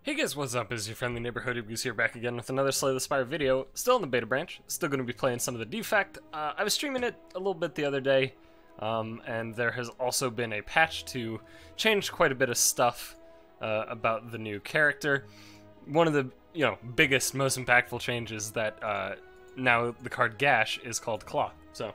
Hey guys, what's up? It's your friendly neighborhood UberGoose here, back again with another Slay the Spire video. Still in the beta branch, still going to be playing some of the defect. I was streaming it a little bit the other day, and there has also been a patch to change quite a bit of stuff about the new character. One of the biggest, most impactful changes that now the card Gash is called Claw. So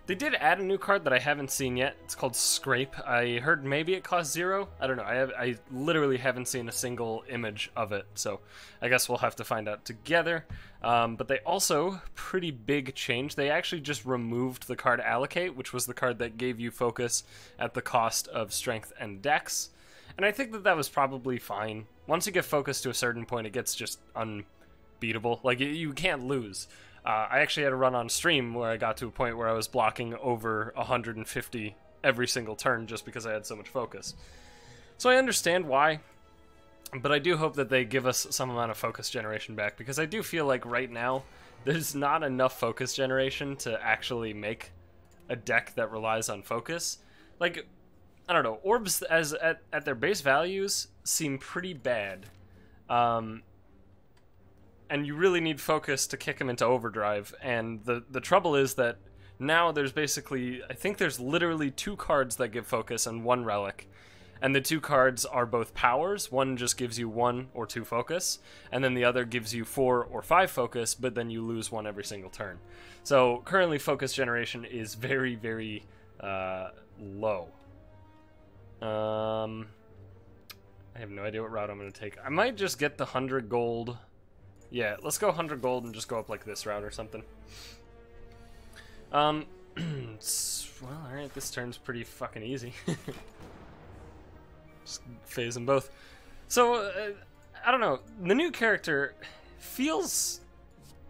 they did add a new card that I haven't seen yet. It's called Scrape. I heard maybe it costs 0. I don't know. I literally haven't seen a single image of it, so I guess we'll have to find out together. But they also, pretty big change. They actually just removed the card Allocate, which was the card that gave you focus at the cost of Strength and Dex. And I think that that was probably fine. Once you get focus to a certain point, it gets just unbeatable. Like, you can't lose. I actually had a run on stream where I got to a point where I was blocking over 150 every single turn just because I had so much focus. So I understand why, but I do hope that they give us some amount of focus generation back, because I do feel like right now there's not enough focus generation to actually make a deck that relies on focus. Like, I don't know, orbs at their base values seem pretty bad. And you really need focus to kick him into overdrive, and the trouble is that now there's basically, I think there's literally 2 cards that give focus and 1 relic, and the 2 cards are both powers. One just gives you 1 or 2 focus, and then the other gives you 4 or 5 focus, but then you lose 1 every single turn. So currently focus generation is very, very low. I have no idea what route I'm going to take. I might just get the 100 gold. Yeah, let's go 100 gold and just go up like this route or something. Well, alright, this turn's pretty fucking easy. Just phase them both. So, I don't know, the new character feels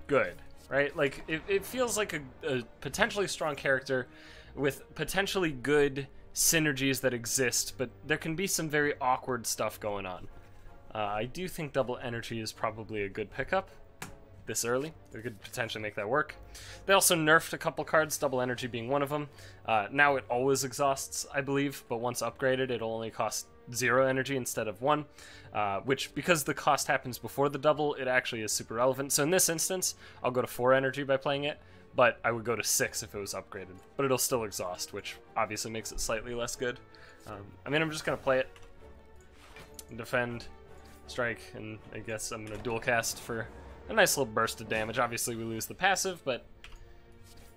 good, right? Like, it feels like a potentially strong character with potentially good synergies that exist, but there can be some very awkward stuff going on. I do think double energy is probably a good pickup this early. We could potentially make that work. They also nerfed a couple cards, double energy being one of them. Now it always exhausts, I believe, but once upgraded it'll only cost 0 energy instead of 1, which, because the cost happens before the double, it actually is super relevant. So in this instance, I'll go to 4 energy by playing it, but I would go to 6 if it was upgraded. But it'll still exhaust, which obviously makes it slightly less good. I mean, I'm just going to play it and defend, strike, and I guess I'm going to dual cast for a nice little burst of damage. Obviously we lose the passive, but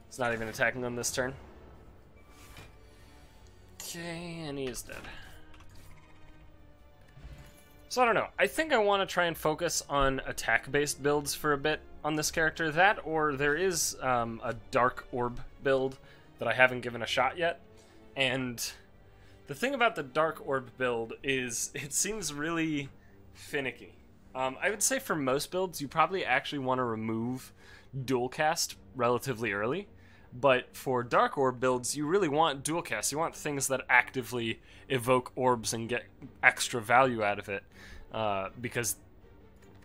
it's not even attacking on this turn. Okay, and he is dead. So I don't know. I think I want to try and focus on attack-based builds for a bit on this character. That, or there is a Dark Orb build that I haven't given a shot yet. And the thing about the Dark Orb build is it seems really finicky. I would say for most builds, you probably actually want to remove dual cast relatively early. But for Dark Orb builds, you really want dual cast. You want things that actively evoke orbs and get extra value out of it. Because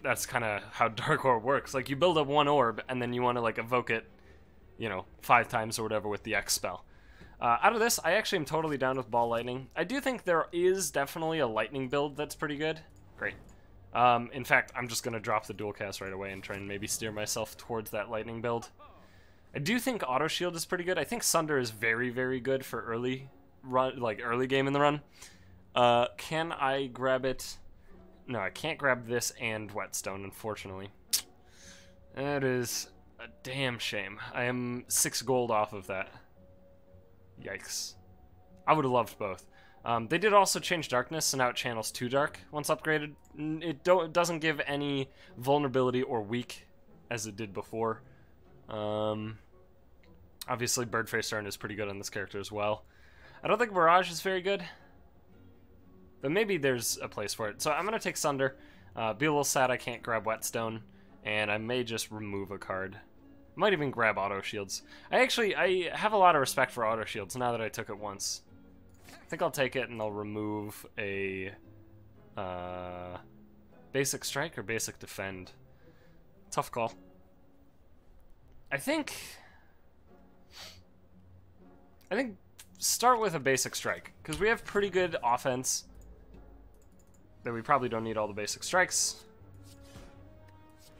that's kind of how Dark Orb works. Like, you build up 1 orb, and then you want to, like, evoke it, 5 times or whatever with the X spell. Out of this, I actually am totally down with Ball Lightning. I do think there is definitely a Lightning build that's pretty good. Great. In fact, I'm just going to drop the dual cast right away and try and maybe steer myself towards that Lightning build. I do think Auto Shield is pretty good. I think Sunder is very, very good for early run, like early game in the run. Can I grab it? No, I can't grab this and Whetstone, unfortunately. That is a damn shame. I am 6 gold off of that. Yikes. I would have loved both. They did also change Darkness, so now it channels 2 Dark once upgraded. It doesn't give any vulnerability or weak as it did before. Obviously Birdface Turn is pretty good on this character as well. I don't think Barrage is very good, but maybe there's a place for it. So I'm going to take Sunder, be a little sad I can't grab Whetstone, and I may just remove a card. I might even grab Auto Shields. I have a lot of respect for Auto Shields now that I took it once. I think I'll take it and I'll remove a Basic Strike or Basic Defend. Tough call. I think start with a Basic Strike, because we have pretty good offense. that we probably don't need all the basic strikes.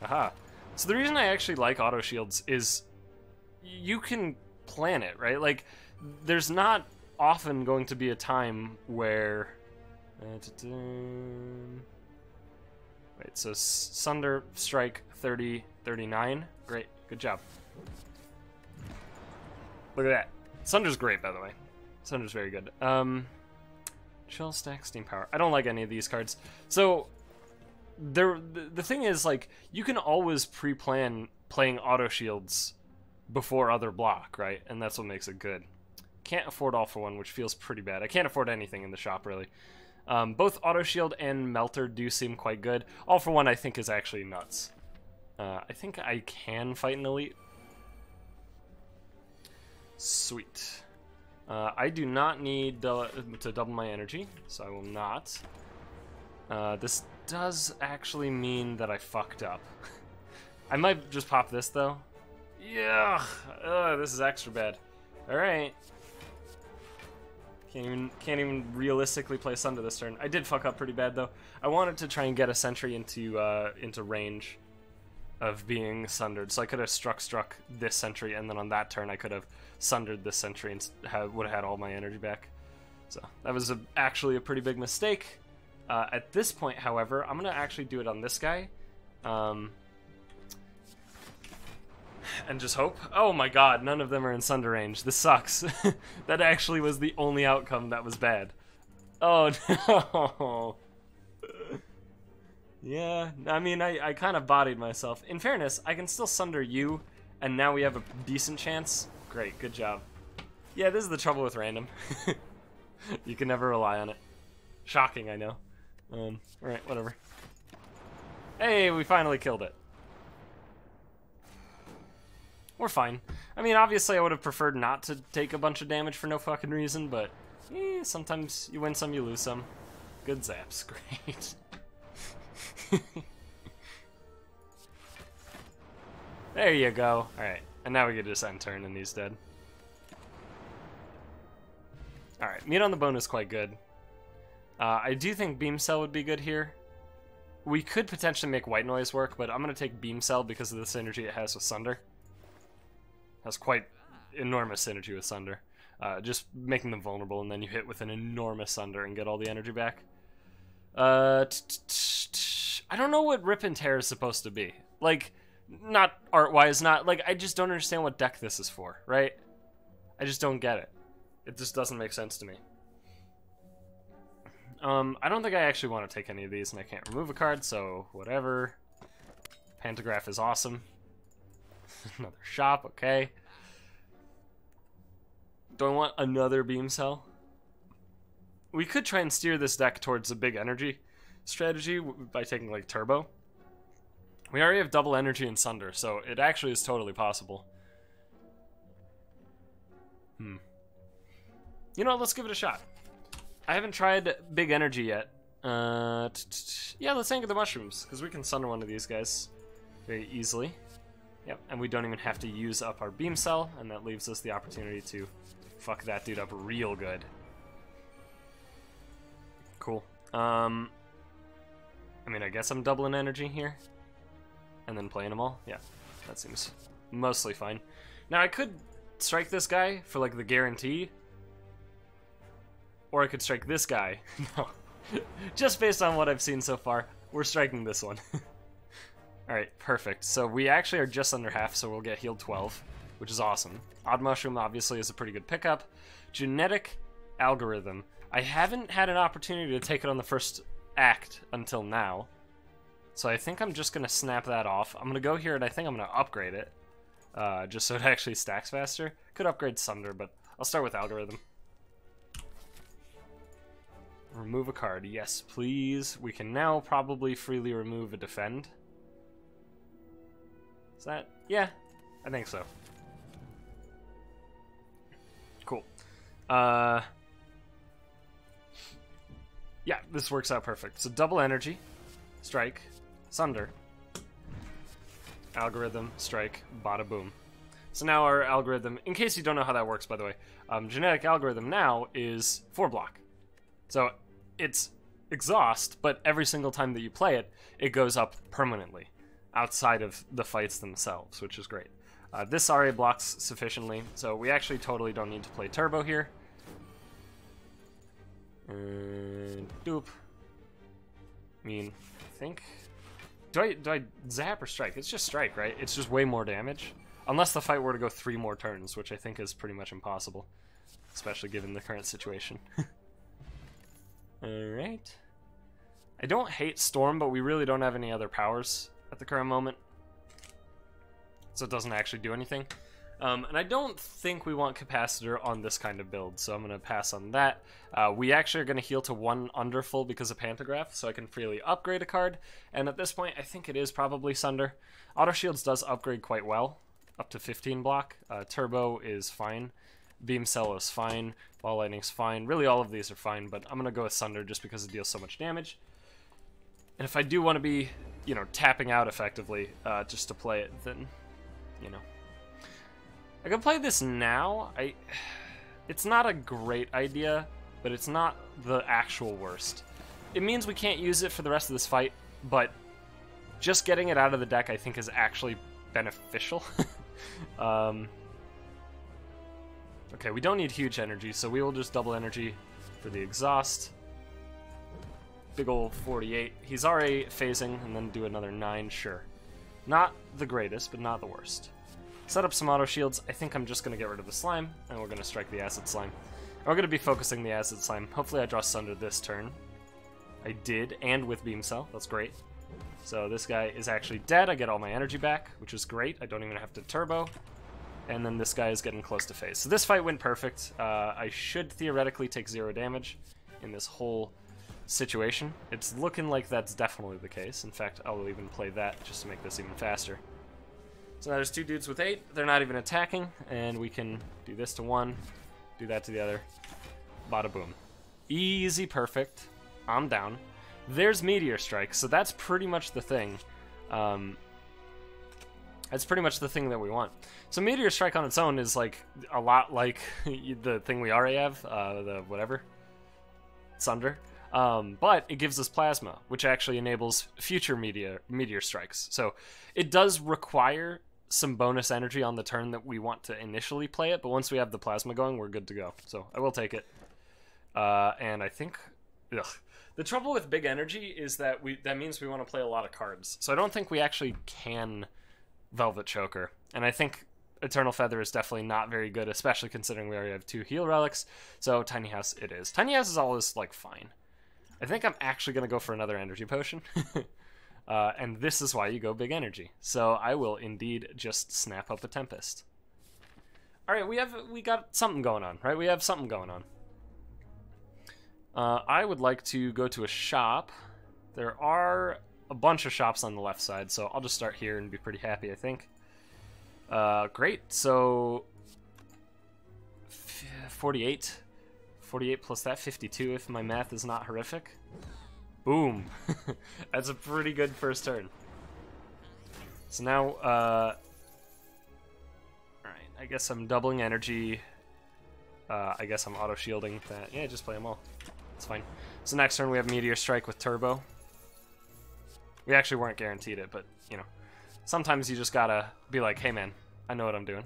Aha. So the reason I actually like auto shields is you can plan it, right? Like, there's not often going to be a time where... Wait, so Sunder, Strike, 30, 39. Great, good job. Look at that. Sunder's great, by the way. Sunder's very good. Chill, Stack, Steam Power. I don't like any of these cards. So, the thing is, like, you can always pre-plan playing auto shields before other block, right? And that's what makes it good. Can't afford All for One, which feels pretty bad. I can't afford anything in the shop, really. Both auto shield and melter do seem quite good. All for One, I think, is actually nuts. I think I can fight an elite. Sweet. I do not need to double my energy, so I will not. This does actually mean that I fucked up. I might just pop this, though. Yeah, this is extra bad. All right. Can't even realistically play Sunder this turn. I did fuck up pretty bad though. I wanted to try and get a sentry into range of being sundered, so I could have struck this sentry, and then on that turn I could have sundered this sentry and would have had all my energy back. So that was actually a pretty big mistake. At this point, however, I'm gonna actually do it on this guy. And just hope. Oh my god, none of them are in Sunder range. This sucks. That actually was the only outcome that was bad. Oh no. Yeah, I mean, I kind of bodied myself. In fairness, I can still Sunder you, and now we have a decent chance. Great, good job. Yeah, this is the trouble with random. You can never rely on it. Shocking, I know. Alright, whatever. Hey, we finally killed it. We're fine. I mean, obviously I would have preferred not to take a bunch of damage for no fucking reason, but sometimes you win some, you lose some. Good zaps, great. There you go. Alright, and now we get to just end turn and he's dead. Alright, Meat on the Bone is quite good. I do think Beam Cell would be good here. We could potentially make White Noise work, but I'm going to take Beam Cell because of the synergy it has with Sunder. Has quite enormous synergy with Sunder. Just making them vulnerable, and then you hit with an enormous Sunder and get all the energy back. I don't know what Rip and Tear is supposed to be. Like, not art-wise, not... Like, I just don't understand what deck this is for, right? I just don't get it. It just doesn't make sense to me. I don't think I actually want to take any of these, and I can't remove a card, so whatever. Pantograph is awesome. Another shop, okay. Do I want another Beam Cell? We could try and steer this deck towards a big energy strategy by taking, like, Turbo. We already have double energy in Sunder, so it actually is totally possible. You know what, let's give it a shot. I haven't tried big energy yet. Yeah, let's anchor the mushrooms, because we can Sunder one of these guys very easily. Yep, and we don't even have to use up our Beam Cell, and that leaves us the opportunity to fuck that dude up real good. Cool. I mean, I guess I'm doubling energy here, and then playing them all. Yeah, that seems mostly fine. Now, I could strike this guy for, like, the guarantee, or I could strike this guy. No. Just based on what I've seen so far, we're striking this one. Alright, perfect. So we actually are just under half, so we'll get healed 12, which is awesome. Odd Mushroom obviously is a pretty good pickup. Genetic Algorithm. I haven't had an opportunity to take it on the first act until now, so I think I'm just going to snap that off. I'm going to go here and I think I'm going to upgrade it, just so it actually stacks faster. Could upgrade Sunder, but I'll start with Algorithm. Remove a card. Yes, please. We can now probably freely remove a Defend. Is that? Yeah, I think so. Cool. Yeah, this works out perfect. So double energy, strike, Sunder, Algorithm, strike, bada boom. So now our algorithm, in case you don't know how that works, by the way, Genetic Algorithm now is 4 block. So it's exhaust, but every single time that you play it, it goes up permanently outside of the fights themselves, which is great. This RA blocks sufficiently, so we actually totally don't need to play turbo here. Doop. I mean, I think... Do I zap or strike? It's just strike, right? It's just way more damage. Unless the fight were to go 3 more turns, which I think is pretty much impossible. Especially given the current situation. Alright. I don't hate Storm, but we really don't have any other powers at the current moment. So it doesn't actually do anything. And I don't think we want Capacitor on this kind of build, so I'm going to pass on that. We actually are going to heal to 1 underfull because of Pantograph, so I can freely upgrade a card. And at this point, I think it is probably Sunder. Auto Shields does upgrade quite well, up to 15 block. Turbo is fine. Beam Cell is fine. Ball Lightning's fine. Really, all of these are fine, but I'm going to go with Sunder just because it deals so much damage. And if I do want to be, you know, tapping out effectively just to play it, then, you know. I can play this now. It's not a great idea, but it's not the actual worst. It means we can't use it for the rest of this fight, but just getting it out of the deck I think is actually beneficial. Okay, we don't need huge energy, so we will just double energy for the exhaust. Big ol' 48. He's already phasing, and then do another 9, sure. Not the greatest, but not the worst. Set up some auto shields. I think I'm just going to get rid of the slime, and we're going to strike the acid slime. And we're going to be focusing the acid slime. Hopefully I draw Sunder this turn. I did, and with Beam Cell. That's great. So this guy is actually dead. I get all my energy back, which is great. I don't even have to turbo. And then this guy is getting close to phase. So this fight went perfect. I should theoretically take 0 damage in this whole situation. It's looking like that's definitely the case. In fact, I'll even play that just to make this even faster. So now there's 2 dudes with 8. They're not even attacking, and we can do this to one, do that to the other. Bada boom. Easy, perfect. I'm down. There's Meteor Strike, so that's pretty much the thing. That's pretty much the thing that we want. So Meteor Strike on its own is like a lot like the thing we already have, the whatever, Sunder. But it gives us Plasma, which actually enables future meteor strikes. So it does require some bonus energy on the turn that we want to initially play it, but once we have the Plasma going, we're good to go. So I will take it. And I think... Ugh. The trouble with big energy is that that means we want to play a lot of cards. So I don't think we actually can Velvet Choker. And I think Eternal Feather is definitely not very good, especially considering we already have 2 heal relics. So Tiny House it is. Tiny House is always, like, fine. I think I'm actually going to go for another energy potion. And this is why you go big energy. So I will indeed just snap up a Tempest. Alright, we got something going on, right? We have something going on. I would like to go to a shop. There are a bunch of shops on the left side, so I'll just start here and be pretty happy, I think. Great, so... 48. 48 plus that, 52 if my math is not horrific. Boom. That's a pretty good first turn. So now, alright, I guess I'm doubling energy. I guess I'm auto-shielding that. Yeah, just play them all. It's fine. So next turn we have Meteor Strike with Turbo. We actually weren't guaranteed it, but, you know. Sometimes you just gotta be like, hey man, I know what I'm doing.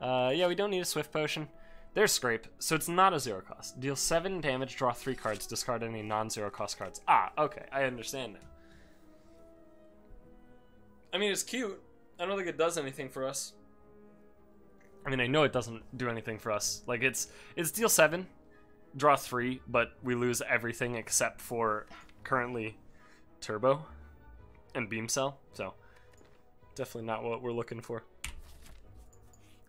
Yeah, we don't need a Swift Potion. There's Scrape, so it's not a 0 cost. Deal 7 damage, draw 3 cards, discard any non-0 cost cards. Ah, okay, I understand now. I mean, it's cute. I don't think it does anything for us. I mean, I know it doesn't do anything for us. Like, it's deal 7, draw 3, but we lose everything except for currently Turbo and Beam Cell, so definitely not what we're looking for.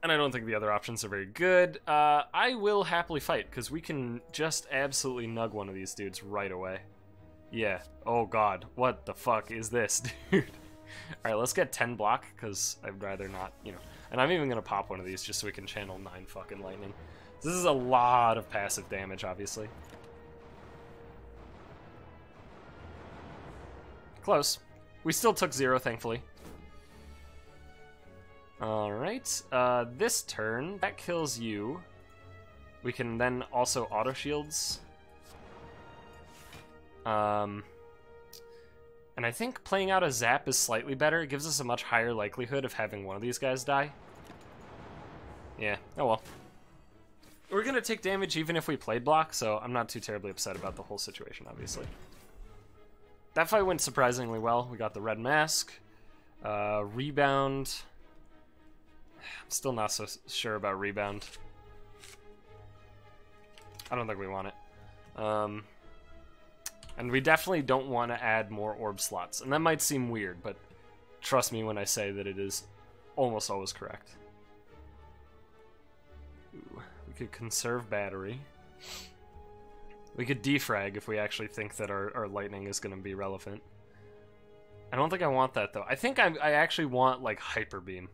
And I don't think the other options are very good. I will happily fight, because we can just absolutely nug one of these dudes right away. Yeah. Oh god. What the fuck is this, dude? Alright, let's get 10 block, because I'd rather not, you know. And I'm even going to pop one of these just so we can channel 9 fucking lightning. This is a lot of passive damage, obviously. Close. We still took 0, thankfully. Alright, this turn, that kills you. We can then also auto-shields. And I think playing out a zap is slightly better. It gives us a much higher likelihood of having one of these guys die. Yeah, oh well. We're gonna take damage even if we played block, so I'm not too terribly upset about the whole situation, obviously. That fight went surprisingly well. We got the red mask. Rebound. I'm still not so sure about rebound. I don't think we want it. And we definitely don't want to add more orb slots. And that might seem weird, but trust me when I say that it is almost always correct. Ooh, we could conserve battery. We could defrag if we actually think that our lightning is going to be relevant. I don't think I want that, though. I think I actually want, like, hyper beam.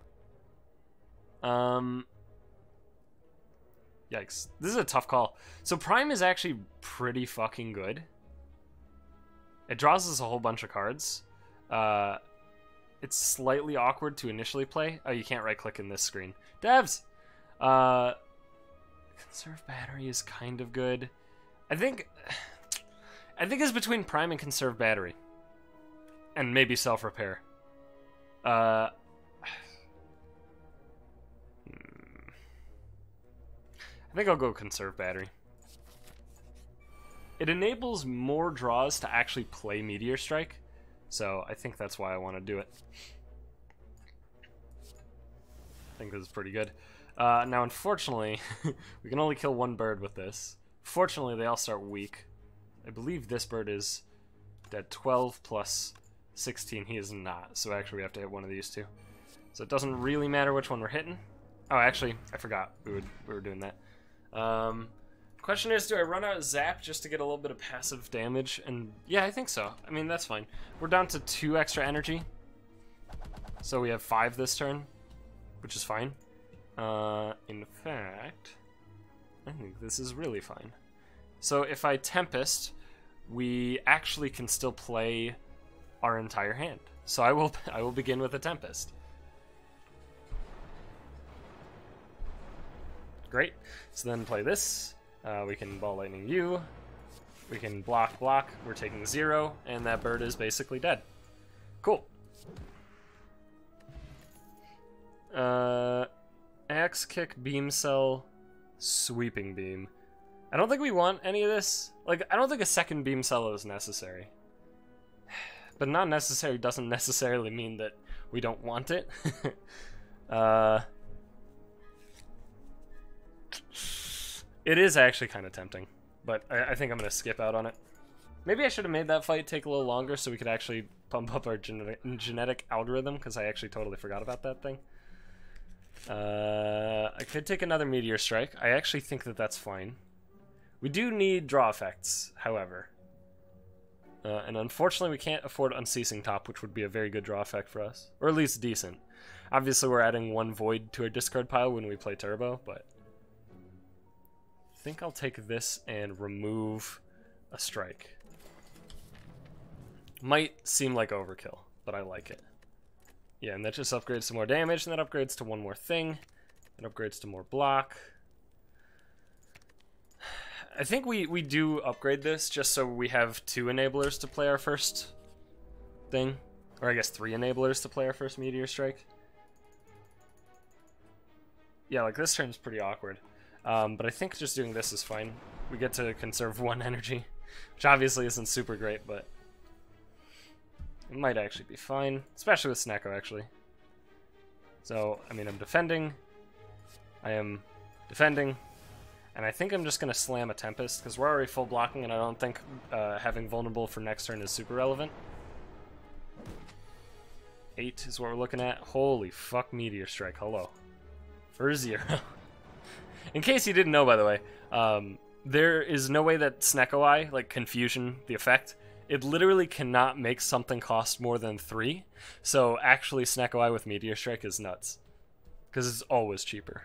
Yikes. This is a tough call. So Prime is actually pretty fucking good. It draws us a whole bunch of cards. It's slightly awkward to initially play. Oh, you can't right-click in this screen. Devs! Conserve battery is kind of good. I think it's between Prime and conserve battery. And maybe self-repair. I think I'll go conserve battery. It enables more draws to actually play Meteor Strike, so I think that's why I want to do it. I think this is pretty good. Now, unfortunately, we can only kill one bird with this. Fortunately, they all start weak. I believe this bird is dead 12 plus 16. He is not, so actually we have to hit one of these two. So it doesn't really matter which one we're hitting. Oh, actually, I forgot we were doing that. Question is, do I run out of zap just to get a little bit of passive damage? And yeah, I think so. I mean, that's fine. We're down to 2 extra energy. So we have 5 this turn, which is fine. In fact, I think this is really fine. So if I Tempest, we actually can still play our entire hand. So I will begin with a Tempest. Great. So then play this. We can Ball Lightning you. We can block. We're taking 0, and that bird is basically dead. Cool. Axe Kick, Beam Cell, Sweeping Beam. I don't think we want any of this. Like, I don't think a second Beam Cell is necessary. But not necessary doesn't necessarily mean that we don't want it. It is actually kind of tempting, but I think I'm going to skip out on it. Maybe I should have made that fight take a little longer so we could actually pump up our genetic algorithm, because I actually totally forgot about that thing. I could take another Meteor Strike. I actually think that that's fine. We do need draw effects, however. And unfortunately we can't afford Unceasing Top, which would be a very good draw effect for us. Or at least decent. Obviously we're adding 1 Void to our discard pile when we play Turbo, but I think I'll take this and remove a strike. Might seem like overkill, but I like it. Yeah, and that just upgrades to more damage, and that upgrades to one more thing. It upgrades to more block. I think we do upgrade this just so we have 2 enablers to play our first thing. Or I guess 3 enablers to play our first Meteor Strike. Yeah, like this turn's pretty awkward. But I think just doing this is fine. We get to conserve 1 energy, which obviously isn't super great, but it might actually be fine, especially with Snecko, actually. So, I mean, I'm defending. I am defending. And I think I'm just going to slam a Tempest, because we're already full blocking, and I don't think having vulnerable for next turn is super relevant. 8 is what we're looking at. Holy fuck, Meteor Strike, hello. For 0. In case you didn't know, by the way, there is no way that Snecko Eye, like Confusion, the effect, it literally cannot make something cost more than 3. So actually Snecko Eye with Meteor Strike is nuts, because it's always cheaper.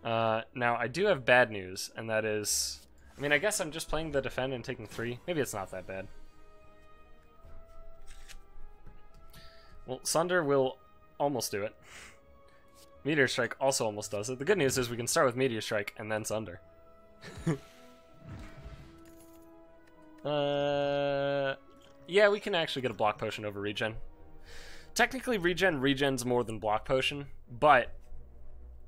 Now I do have bad news, and that is, I mean, I guess I'm just playing the defend and taking 3. Maybe it's not that bad. Well, Sunder will almost do it. Meteor Strike also almost does it. The good news is we can start with Meteor Strike and then Sunder. Yeah, we can actually get a block potion over regen. Technically, regens more than block potion, but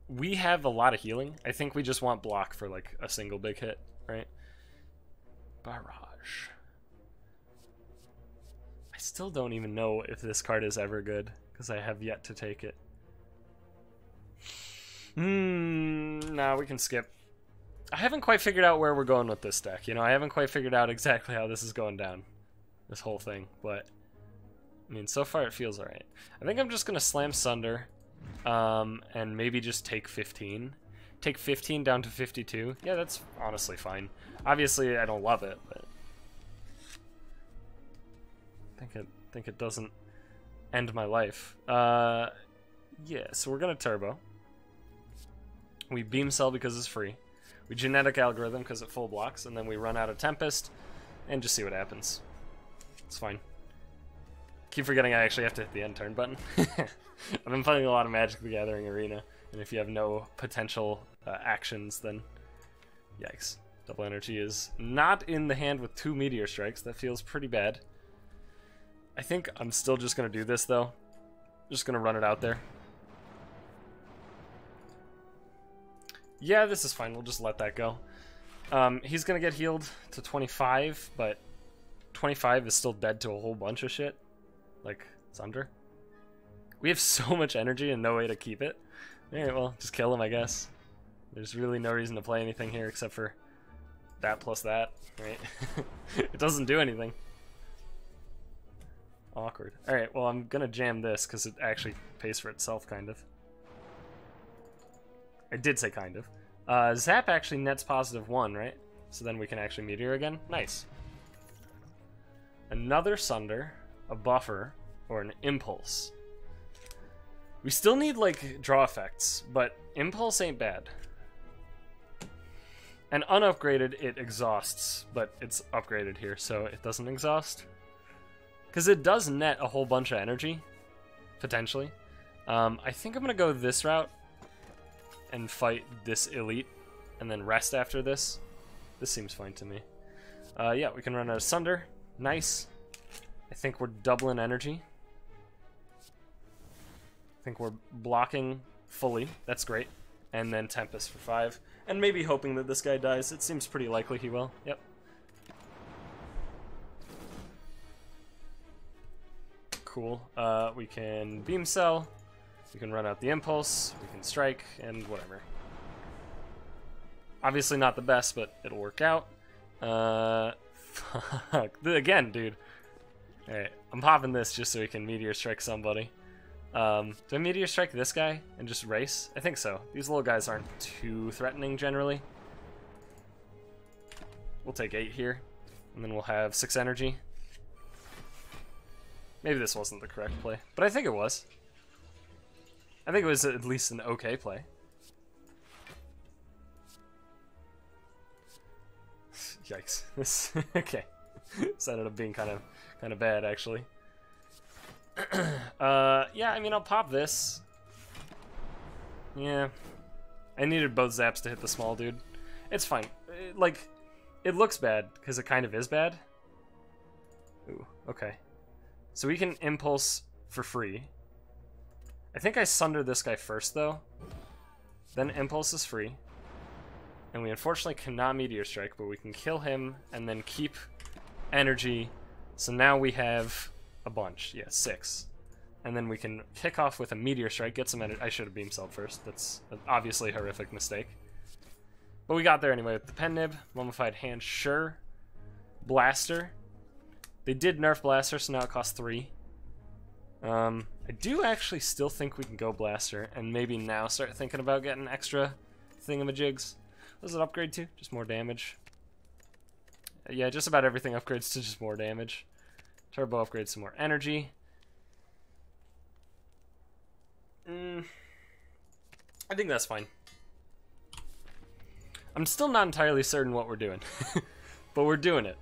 we have a lot of healing. I think we just want block for like a single big hit, right? Barrage. I still don't even know if this card is ever good, because I have yet to take it. Nah, we can skip. I haven't quite figured out where we're going with this deck, you know? I haven't quite figured out exactly how this is going down. This whole thing, but... I mean, so far it feels alright. I think I'm just gonna Slam Sunder, and maybe just take 15. Take 15 down to 52. Yeah, that's honestly fine. Obviously, I don't love it, but... I think it doesn't end my life. Yeah, so we're gonna Turbo. We Beam Cell because it's free. We Genetic Algorithm because it full blocks, and then we run out of Tempest, and just see what happens. It's fine. Keep forgetting I actually have to hit the end turn button. I've been playing a lot of Magic the Gathering Arena, and if you have no potential actions, then yikes. Double Energy is not in the hand with 2 Meteor Strikes. That feels pretty bad. I think I'm still just going to do this, though. Just going to run it out there. Yeah, this is fine. We'll just let that go. He's going to get healed to 25, but 25 is still dead to a whole bunch of shit. Like, Sunder. We have so much energy and no way to keep it. Alright, well, just kill him, I guess. There's really no reason to play anything here except for that plus that, right? It doesn't do anything. Awkward. Alright, well, I'm gonna jam this because it actually pays for itself, kind of. I did say kind of. Zap actually nets +1, right? So then we can actually Meteor again. Nice. Another Sunder, a Buffer, or an Impulse. We still need, like, draw effects, but Impulse ain't bad. And unupgraded, it exhausts, but it's upgraded here, so it doesn't exhaust. Because it does net a whole bunch of energy, potentially. I think I'm going to go this route and fight this Elite, and then rest after this. This seems fine to me. Yeah, we can run out of Sunder. Nice. I think we're doubling energy. I think we're blocking fully. That's great. And then Tempest for 5. And maybe hoping that this guy dies. It seems pretty likely he will. Yep. Cool. We can Beam Cell. We can run out the Impulse. We can Strike, and whatever. Obviously not the best, but it'll work out. Fuck. Again, dude. Alright, I'm popping this just so we can Meteor Strike somebody. Do I Meteor Strike this guy and just race? I think so. These little guys aren't too threatening generally. We'll take 8 here, and then we'll have 6 energy. Maybe this wasn't the correct play, but I think it was. I think it was at least an okay play. Yikes. This okay. This ended up being kind of bad, actually. Yeah, I mean, I'll pop this. Yeah. I needed both zaps to hit the small dude. It's fine. It looks bad, because it kind of is bad. Ooh, okay. So we can Impulse for free. I think I Sunder this guy first, though. Then Impulse is free. And we unfortunately cannot Meteor Strike, but we can kill him and then keep energy. So now we have a bunch. Yeah, 6. And then we can kick off with a Meteor Strike, get some energy. I should have Beam Celled first. That's obviously a horrific mistake. But we got there anyway with the Pen Nib. Mummified Hand, sure. Blaster. They did nerf Blaster, so now it costs 3. I do actually still think we can go Blaster, and maybe now start thinking about getting extra thingamajigs. What does it upgrade to? Just more damage. Yeah, just about everything upgrades to just more damage. Turbo upgrades to more energy. I think that's fine. I'm still not entirely certain what we're doing, but we're doing it.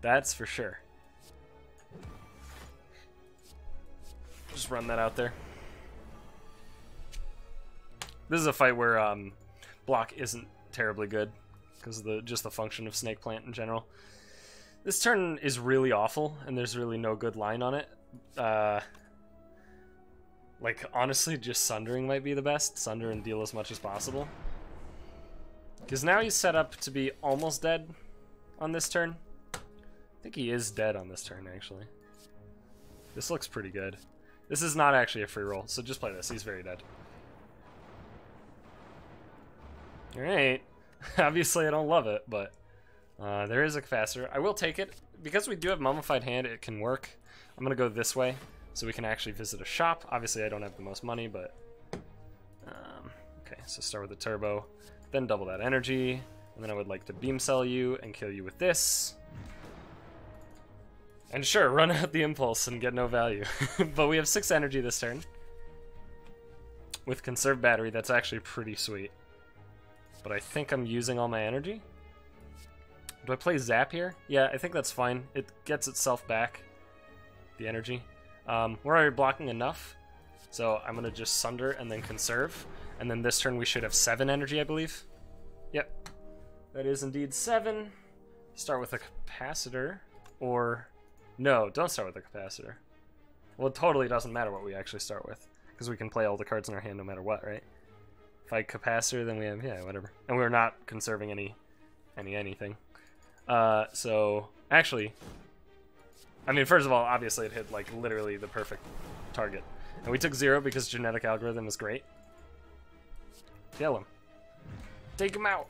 That's for sure. Just run that out there. This is a fight where block isn't terribly good because of just the function of Snake Plant in general. This turn is really awful, and there's really no good line on it. Like, honestly, just Sundering might be the best. Sunder and deal as much as possible. Because now he's set up to be almost dead on this turn. I think he is dead on this turn, actually. This looks pretty good. This is not actually a free roll, so just play this. He's very dead. Alright. Obviously, I don't love it, but there is a capacitor. I will take it. Because we do have Mummified Hand, it can work. I'm going to go this way, so we can actually visit a shop. Obviously, I don't have the most money, but... okay, so start with the turbo, then double that energy, and then I would like to beam cell you and kill you with this. And sure, run out the impulse and get no value. But we have 6 energy this turn. With conserved battery, that's actually pretty sweet. But I think I'm using all my energy. Do I play Zap here? Yeah, I think that's fine. It gets itself back, the energy. We're already blocking enough, so I'm going to just Sunder and then conserve. And then this turn we should have 7 energy, I believe. Yep, that is indeed 7. Start with a capacitor, or... No, don't start with a capacitor. Well, it totally doesn't matter what we actually start with, because we can play all the cards in our hand no matter what, right? If I capacitor, then we have, yeah, whatever. And we're not conserving anything. So, actually, I mean, first of all, obviously it hit, like, literally the perfect target. And we took 0 because genetic algorithm is great. Kill him. Take him out.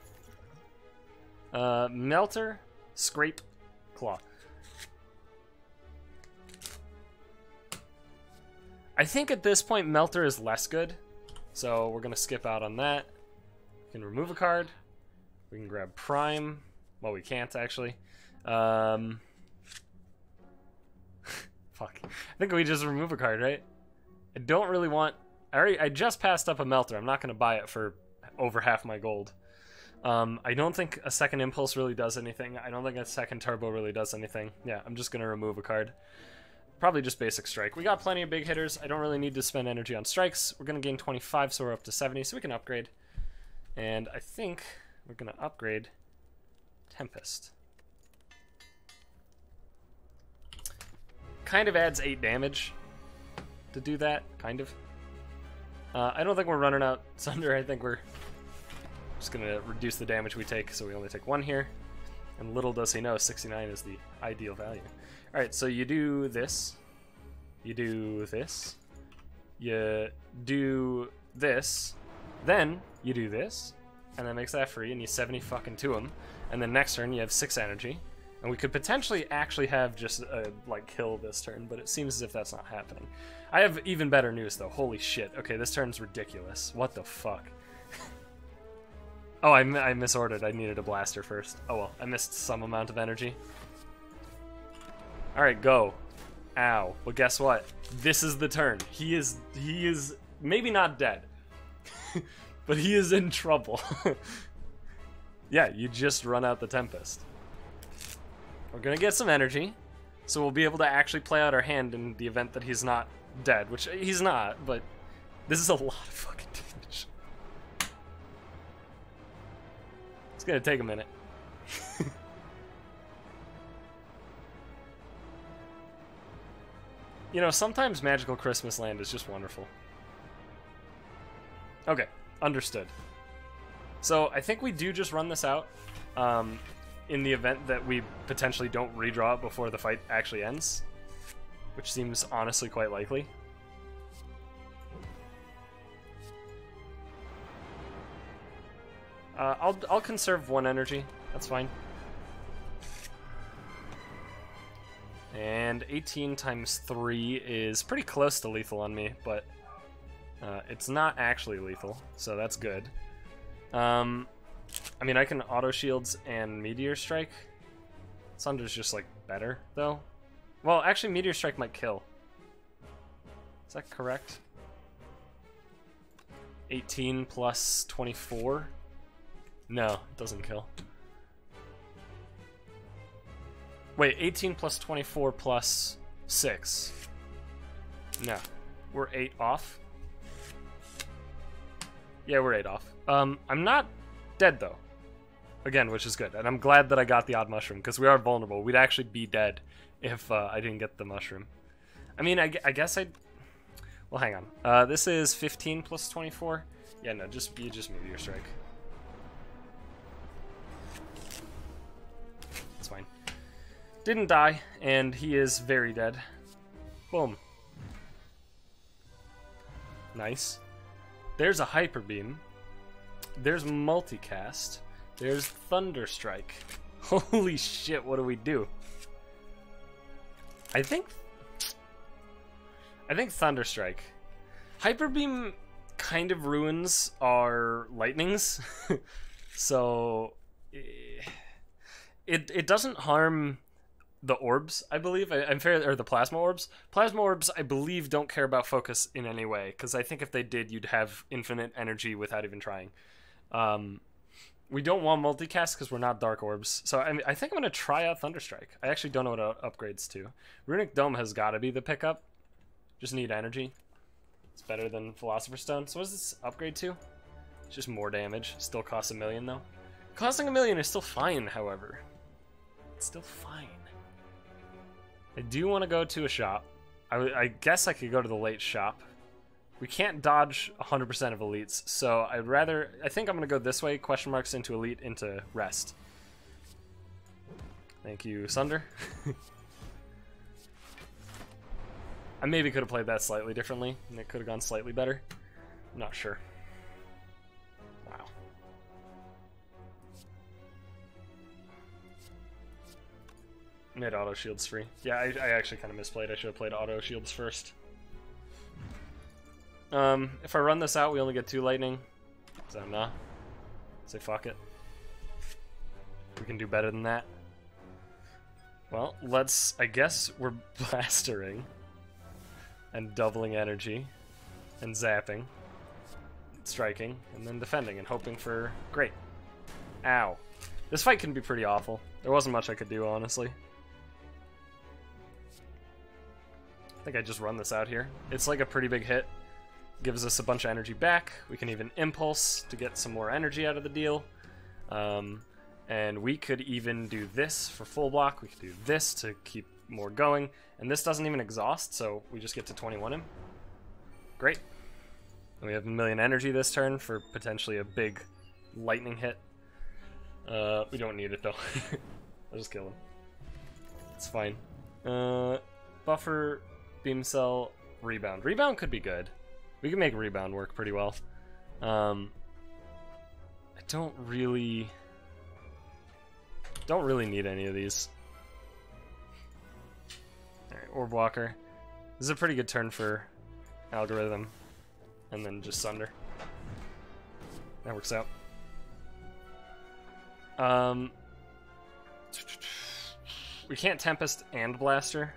Melter, Scrape, Claw. I think at this point Melter is less good, so we're gonna skip out on that. We can remove a card. We can grab Prime. Well, we can't actually. Fuck. I think we just remove a card, right? I don't really want... I just passed up a Melter. I'm not gonna buy it for over half my gold. I don't think a second Impulse really does anything. I don't think a second Turbo really does anything. Yeah, I'm just gonna remove a card. Probably just basic strike. We got plenty of big hitters. I don't really need to spend energy on strikes. We're going to gain 25, so we're up to 70, so we can upgrade. And I think we're going to upgrade Tempest. Kind of adds 8 damage to do that, kind of. I don't think we're running out Sunder. I think we're just going to reduce the damage we take, so we only take 1 here. And little does he know, 69 is the ideal value. Alright, so you do this. You do this. You do this. Then you do this. And that makes that free, and you 70 fucking to him. And then next turn you have 6 energy. And we could potentially actually have just like kill this turn, but it seems as if that's not happening. I have even better news though. Holy shit. Okay, this turn's ridiculous. What the fuck? Oh, I misordered. I needed a blaster first. Oh well, I missed some amount of energy. Alright, go. Ow. Well, guess what? This is the turn. He is maybe not dead. But he is in trouble. Yeah, you just run out the Tempest. We're gonna get some energy, so we'll be able to actually play out our hand in the event that he's not dead, which he's not, but this is a lot of fucking damage. It's gonna take a minute. You know, sometimes Magical Christmas Land is just wonderful. Okay, understood. So I think we do just run this out in the event that we potentially don't redraw it before the fight actually ends, which seems honestly quite likely. I'll conserve 1 energy. That's fine. And 18 times 3 is pretty close to lethal on me, but it's not actually lethal, so that's good. I mean, I can auto shields and Meteor Strike. Sunder's just like better, though. Well, actually, Meteor Strike might kill. Is that correct? 18 plus 24? No, it doesn't kill. Wait, 18 plus 24 plus 6. No. We're 8 off. Yeah, we're 8 off. I'm not dead, though. again, which is good. And I'm glad that I got the odd mushroom, because we are vulnerable. We'd actually be dead if I didn't get the mushroom. I mean, I guess I'd... Well, hang on. This is 15 plus 24. Yeah, no, you just Meteor Strike. It's fine. Didn't die, and he is very dead. Boom. Nice. There's a Hyper Beam. There's Multicast. There's Thunder Strike. Holy shit, what do we do? I think Thunder Strike. Hyper Beam kind of ruins our lightnings. So it doesn't harm the orbs, I believe. I'm fair, or the plasma orbs. Plasma orbs, I believe, don't care about focus in any way, because I think if they did, you'd have infinite energy without even trying. We don't want multicast because we're not dark orbs. So I think I'm going to try out Thunderstrike. I actually don't know what it upgrades to. Runic Dome has got to be the pickup. Just need energy. It's better than Philosopher's Stone. So what does this upgrade to? It's just more damage. Still costs $1 million though. Costing $1 million is still fine, however. It's still fine. I do want to go to a shop. I guess I could go to the late shop. We can't dodge 100% of elites, so I think I'm going to go this way, question marks into elite, into rest. Thank you, Sunder. I maybe could have played that slightly differently, and it could have gone slightly better. I'm not sure. Wow. Made auto shields free. Yeah, I actually kind of misplayed. I should have played auto shields first. If I run this out, we only get 2 lightning. So nah. Say fuck it. We can do better than that. Well, I guess we're blastering. And doubling energy. And zapping. Striking. And then defending and hoping for... Great. Ow. This fight can be pretty awful. There wasn't much I could do, honestly. I think I just run this out here. It's like a pretty big hit. Gives us a bunch of energy back. We can even impulse to get some more energy out of the deal. And we could even do this for full block. We could do this to keep more going. And this doesn't even exhaust, so we just get to 21 him. Great. And we have 1 million energy this turn for potentially a big lightning hit. We don't need it though. I'll just kill him. It's fine. Buffer, beam cell, rebound. Rebound could be good. We can make rebound work pretty well. I don't really need any of these. Alright, Orb Walker. This is a pretty good turn for Algorithm. And then just Sunder. That works out. We can't Tempest and Blaster.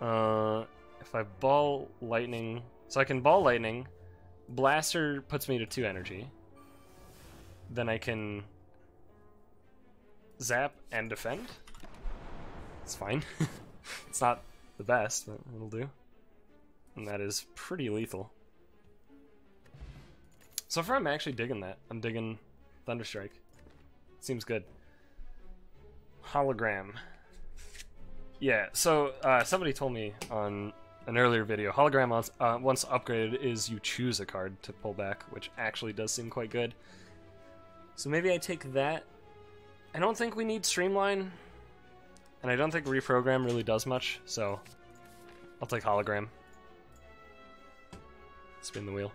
If I Ball Lightning... So I can Ball Lightning, Blaster puts me to 2 energy. Then I can Zap and Defend. It's fine. It's not the best, but it'll do. And that is pretty lethal. So far I'm actually digging that. I'm digging Thunderstrike. Seems good. Hologram. Yeah, so somebody told me on an earlier video, hologram once upgraded is you choose a card to pull back, which actually does seem quite good. So maybe I take that. I don't think we need Streamline, and I don't think Reprogram really does much, so I'll take hologram. Spin the wheel.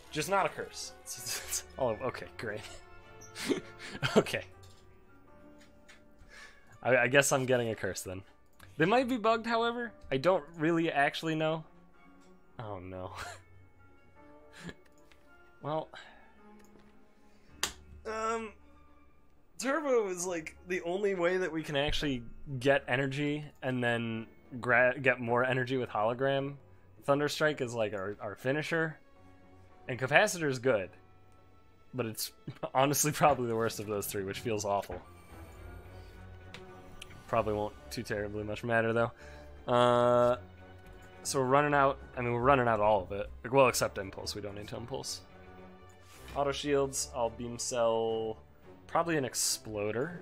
Just not a curse. Oh, okay, great. Okay. I guess I'm getting a curse then. They might be bugged, however. I don't really actually know. Oh no. Well, Turbo is like the only way that we can actually get energy and then get more energy with hologram. Thunderstrike is like our finisher, and Capacitor is good, but it's honestly probably the worst of those 3, which feels awful. Probably won't too terribly much matter though. So we're running out. I mean, we're running out all of it. Well, except Impulse. We don't need to Impulse. Auto shields. I'll Beam Cell Probably an Exploder.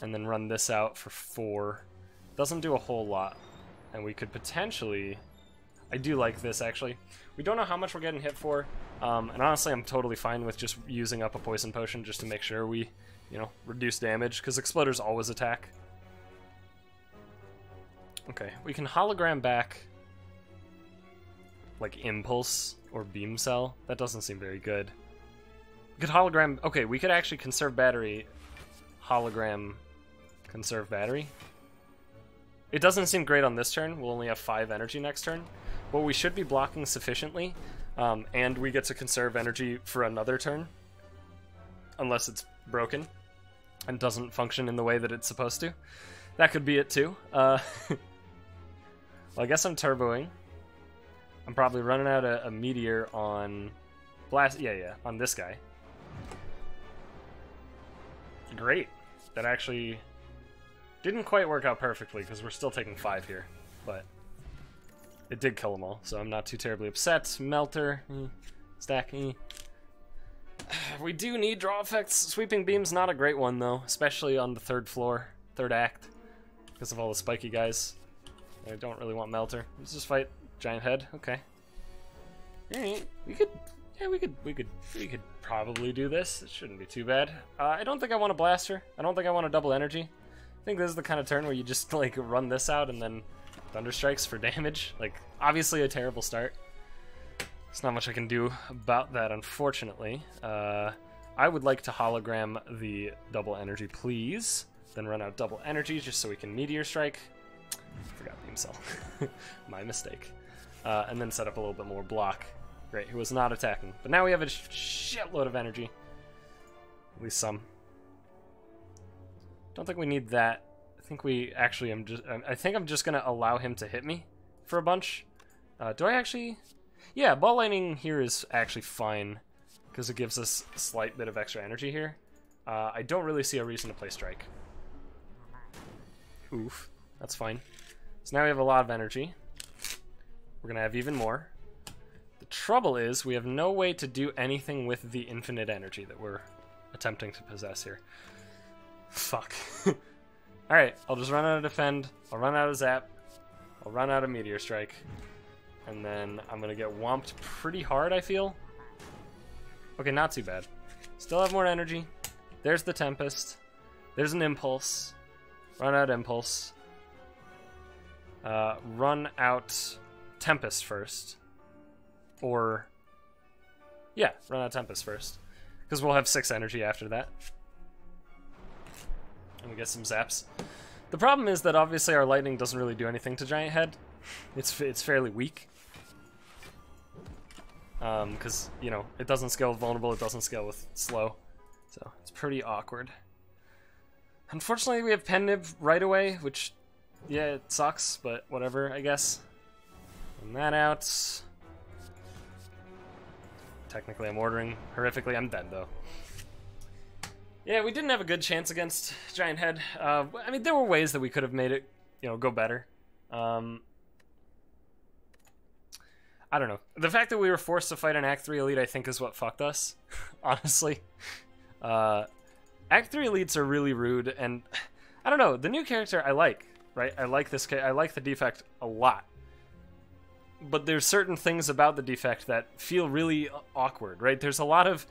And then run this out for 4. Doesn't do a whole lot. And we could potentially... I do like this, actually. We don't know how much we're getting hit for. And honestly, I'm totally fine with just using up a Poison Potion just to make sure we, you know, reduce damage. Because Exploders always attack. Okay, we can hologram back... like Impulse or Beam Cell. That doesn't seem very good. We could hologram... Okay, we could actually conserve battery, hologram, conserve battery. It doesn't seem great on this turn. We'll only have 5 energy next turn. But we should be blocking sufficiently, and we get to conserve energy for another turn. Unless it's broken and doesn't function in the way that it's supposed to. That could be it too. Well, I guess I'm turboing. I'm probably running out a meteor on blast. Yeah, on this guy. Great. That actually didn't quite work out perfectly because we're still taking 5 here, but it did kill them all, so I'm not too terribly upset. Melter, stack. We do need draw effects. Sweeping Beam's not a great one though, especially on the 3rd floor, 3rd act, because of all the spiky guys. I don't really want Melter. Let's just fight Giant Head. Okay. Alright, we could probably do this. It shouldn't be too bad. I don't think I want a Blaster. I don't think I want a double energy. I think this is the kind of turn where you just like run this out and then Thunder Strikes for damage. Like, obviously a terrible start. There's not much I can do about that, unfortunately. I would like to hologram the double energy, please. Then run out double energy just so we can Meteor Strike. Forgot Beam Cell. My mistake. And then set up a little bit more block. Great, he was not attacking. But now we have a shitload of energy. At least some. Don't think we need that. I think we actually I think I'm just gonna allow him to hit me for a bunch. Do I actually? Yeah, Ball Lightning here is actually fine because it gives us a slight bit of extra energy here. I don't really see a reason to play Strike. Oof, that's fine. So now we have a lot of energy. We're gonna have even more. The trouble is we have no way to do anything with the infinite energy that we're attempting to possess here. Fuck. Alright, I'll just run out of Defend, I'll run out of Zap, I'll run out of Meteor Strike, and then I'm gonna get whomped pretty hard, I feel. Okay, not too bad. Still have more energy. There's the Tempest. There's an Impulse. Run out Impulse. Run out Tempest first. Or, yeah, run out Tempest first. Because we'll have 6 energy after that. And we get some zaps. The problem is that obviously our lightning doesn't really do anything to Giant Head. It's fairly weak. Because, you know, it doesn't scale with vulnerable, it doesn't scale with slow. So, it's pretty awkward. Unfortunately, we have Pen Nib right away, which, yeah, it sucks, but whatever, I guess. And that out. Technically, I'm ordering horrifically. I'm dead, though. Yeah, we didn't have a good chance against Giant Head. I mean, there were ways that we could have made it, you know, go better. I don't know. The fact that we were forced to fight an Act 3 Elite, I think, is what fucked us, honestly. Act 3 Elites are really rude, and I don't know. The new character I like, right? I like the defect a lot. But there's certain things about the defect that feel really awkward, right? There's a lot of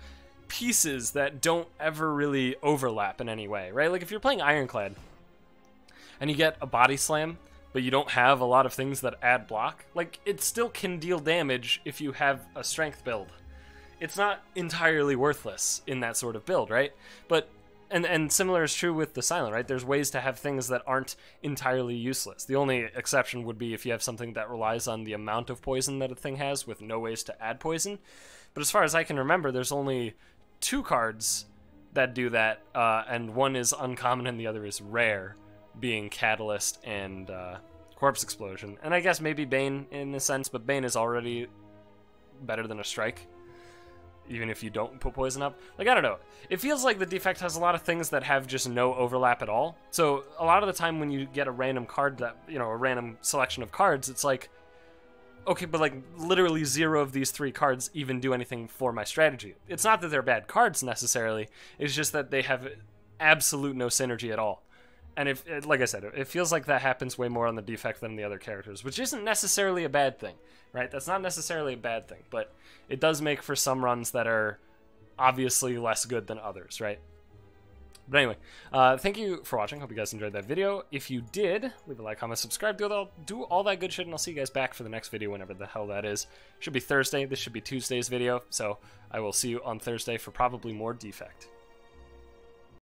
pieces that don't ever really overlap in any way, right? Like if you're playing Ironclad and you get a body slam, but you don't have a lot of things that add block, like it still can deal damage if you have a strength build. It's not entirely worthless in that sort of build, right? But and similar is true with the Silent, right? There's ways to have things that aren't entirely useless. The only exception would be if you have something that relies on the amount of poison that a thing has with no ways to add poison. But as far as I can remember, there's only 2 cards that do that, and one is uncommon and the other is rare, being Catalyst and Corpse Explosion. And I guess maybe Bane in a sense, but Bane is already better than a Strike, even if you don't put poison up. Like, I don't know. It feels like the defect has a lot of things that have just no overlap at all. So a lot of the time when you get a random card that, you know, a random selection of cards, it's like, okay, but like literally 0 of these 3 cards even do anything for my strategy. It's not that they're bad cards necessarily, it's just that they have absolute no synergy at all. And if, like I said, it feels like that happens way more on the defect than the other characters, which isn't necessarily a bad thing, right? That's not necessarily a bad thing, but it does make for some runs that are obviously less good than others, right? But anyway, thank you for watching. Hope you guys enjoyed that video. If you did, leave a like, comment, subscribe, do all that good shit, and I'll see you guys back for the next video, whenever the hell that is. Should be Thursday. This should be Tuesday's video, so I will see you on Thursday for probably more defect.